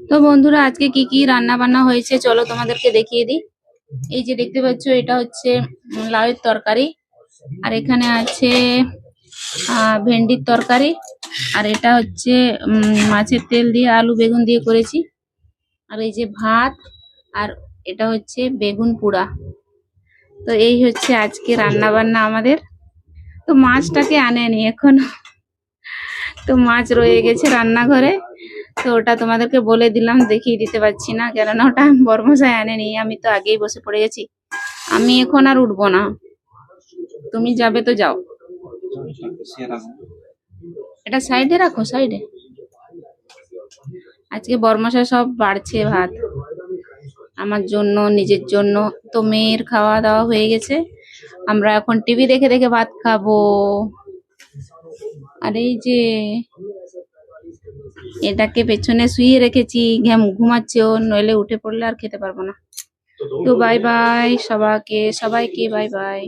তো বন্ধুরা, আজকে কি কি রান্না বান্না হয়েছে চলো তোমাদেরকে দেখিয়ে দিই। এই যে দেখতে পাচ্ছ, এটা হচ্ছে লাউয়ের তরকারি। আর এখানে আছে ভেন্ডির তরকারি। আর এটা হচ্ছে মাছের তেল দিয়ে আলু বেগুন দিয়ে করেছি। আর এই যে ভাত। আর এটা হচ্ছে বেগুন পোড়া। তো এই হচ্ছে আজকে রান্না বান্না আমাদের। তো মাছটাকে আনেনি এখনো, তো মাছ রয়ে গেছে রান্নাঘরে। তো ওটা তোমাদেরকে বলে দিলাম, দেখিয়ে দিতে পারছি না, কেননা ওটা বর্মশাই আনেনি। আমি তো আগেই বসে পড়ে গেছি। আমি এখন আর উঠবো না, তুমি যাবে তো যাও। এটা সাইডে রাখো, সাইডে। আজকে বর্মশাই সব বাড়ছে ভাত আমার জন্য, নিজের জন্য। তো মেয়ের খাওয়া দাওয়া হয়ে গেছে, আমরা এখন টিভি দেখে দেখে ভাত খাবো। আর এই যে এটাকে পেছনে শুয়ে রেখেছি, ঘুমাচ্ছে ও, নইলে উঠে পড়লে আর খেতে পারবো না। তো বাই বাই সবাইকে, সবাইকে বাই বাই।